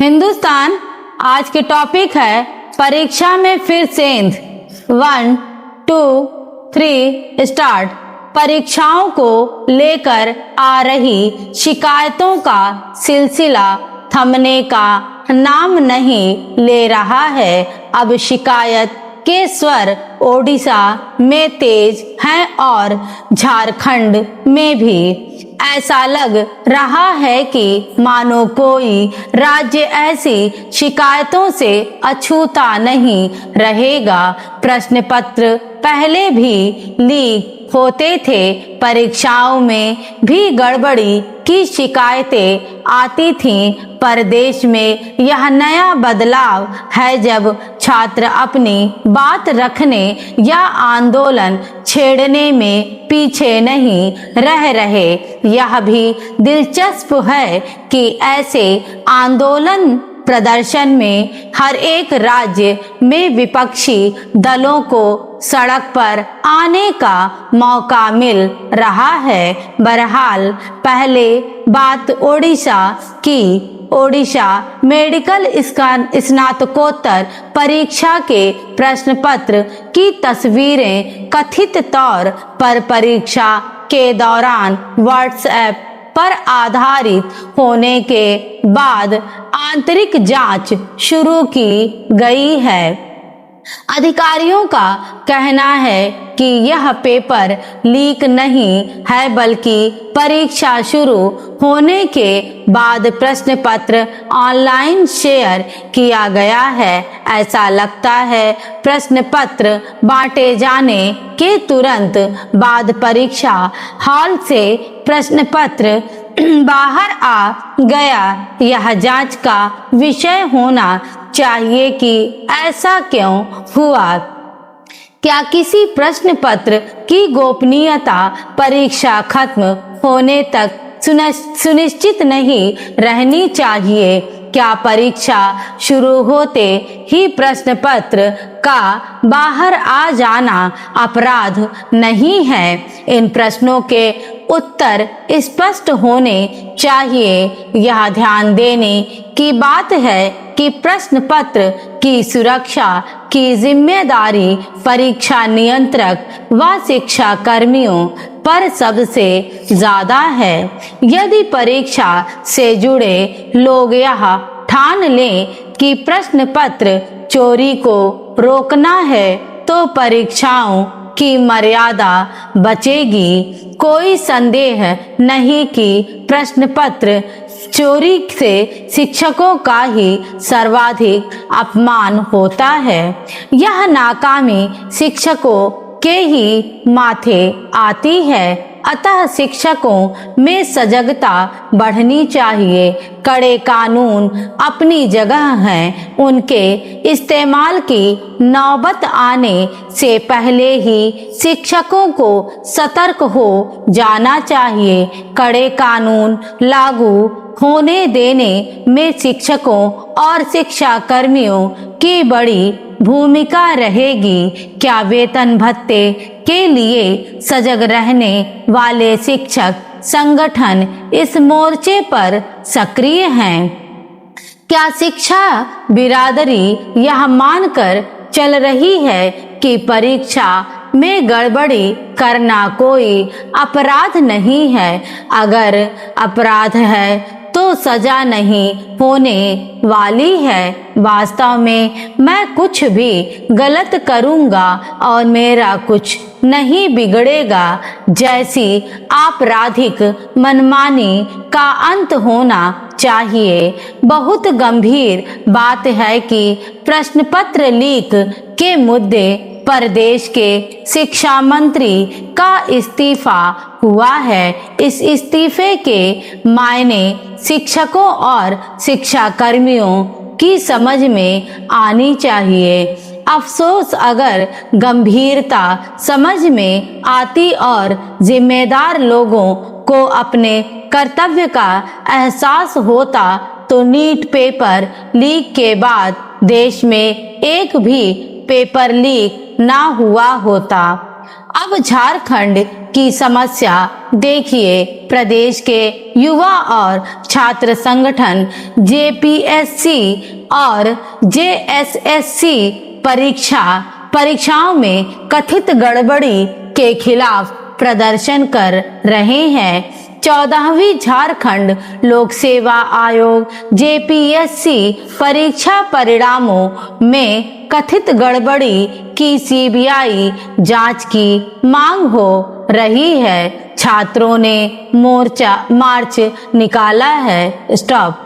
हिंदुस्तान आज के टॉपिक है परीक्षा में फिर सेंध। 1, 2, 3 स्टार्ट। परीक्षाओं को लेकर आ रही शिकायतों का सिलसिला थमने का नाम नहीं ले रहा है। अब शिकायत के स्वर ओडिशा में तेज हैं और झारखंड में भी। ऐसा लग रहा है कि मानो कोई राज्य ऐसी शिकायतों से अछूता नहीं रहेगा। प्रश्न पत्र पहले भी लीक होते थे, परीक्षाओं में भी गड़बड़ी की शिकायतें आती थीं, पर देश में यह नया बदलाव है जब छात्र अपनी बात रखने या आंदोलन छेड़ने में पीछे नहीं रह रहे। यह भी दिलचस्प है कि ऐसे आंदोलन प्रदर्शन में हर एक राज्य में विपक्षी दलों को सड़क पर आने का मौका मिल रहा है। बहरहाल पहले बात ओडिशा की। ओडिशा मेडिकल स्नातकोत्तर परीक्षा के प्रश्न पत्र की तस्वीरें कथित तौर पर परीक्षा के दौरान व्हाट्सएप पर आधारित होने के बाद आंतरिक जांच शुरू की गई है। अधिकारियों का कहना है कि यह पेपर लीक नहीं है, बल्कि परीक्षा शुरू होने के बाद प्रश्न पत्र ऑनलाइन शेयर किया गया है। ऐसा लगता है प्रश्न पत्र बांटे जाने के तुरंत बाद परीक्षा हॉल से प्रश्न पत्र बाहर आ गया। यह जांच का विषय होना चाहिए कि ऐसा क्यों हुआ। क्या किसी प्रश्न पत्र की गोपनीयता परीक्षा खत्म होने तक सुनिश्चित नहीं रहनी चाहिए? क्या परीक्षा शुरू होते ही प्रश्न पत्र का बाहर आ जाना अपराध नहीं है? इन प्रश्नों के उत्तर स्पष्ट होने चाहिए। यह ध्यान देने की बात है कि प्रश्न पत्र की सुरक्षा की जिम्मेदारी परीक्षा नियंत्रक व शिक्षा कर्मियों पर सबसे ज्यादा है। यदि परीक्षा से जुड़े लोग यह ठान लें कि प्रश्न पत्र चोरी को रोकना है, तो परीक्षाओं की मर्यादा बचेगी। कोई संदेह नहीं कि प्रश्न पत्र चोरी से शिक्षकों का ही सर्वाधिक अपमान होता है। यह नाकामी शिक्षकों के ही माथे आती है। अतः शिक्षकों में सजगता बढ़नी चाहिए। कड़े कानून अपनी जगह हैं, उनके इस्तेमाल की नौबत आने से पहले ही शिक्षकों को सतर्क हो जाना चाहिए। कड़े कानून लागू होने देने में शिक्षकों और शिक्षा कर्मियों की बड़ी भूमिका रहेगी। क्या वेतन भत्ते के लिए सजग रहने वाले शिक्षक संगठन इस मोर्चे पर सक्रिय हैं? क्या शिक्षा बिरादरी यह मानकर चल रही है कि परीक्षा में गड़बड़ी करना कोई अपराध नहीं है? अगर अपराध है तो सजा नहीं होने वाली है। वास्तव में मैं कुछ भी गलत करूंगा और मेरा कुछ नहीं बिगड़ेगा जैसी आपराधिक मनमानी का अंत होना चाहिए। बहुत गंभीर बात है कि प्रश्न पत्र लीक के मुद्दे पर देश के शिक्षा मंत्री का इस्तीफा हुआ है। इस इस्तीफे के मायने शिक्षकों और शिक्षा कर्मियों की समझ में आनी चाहिए। अफसोस अगर गंभीरता समझ में आती और जिम्मेदार लोगों को अपने कर्तव्य का एहसास होता तो नीट पेपर लीक के बाद देश में एक भी पेपर लीक ना हुआ होता। अब झारखंड की समस्या देखिए। प्रदेश के युवा और छात्र संगठन जेपीएससी और जेएसएससी परीक्षाओं में कथित गड़बड़ी के खिलाफ प्रदर्शन कर रहे हैं। 14वीं झारखंड लोक सेवा आयोग जेपीएससी परीक्षा परिणामों में कथित गड़बड़ी की सीबीआई जांच की मांग हो रही है। छात्रों ने मार्च निकाला है। स्टॉप।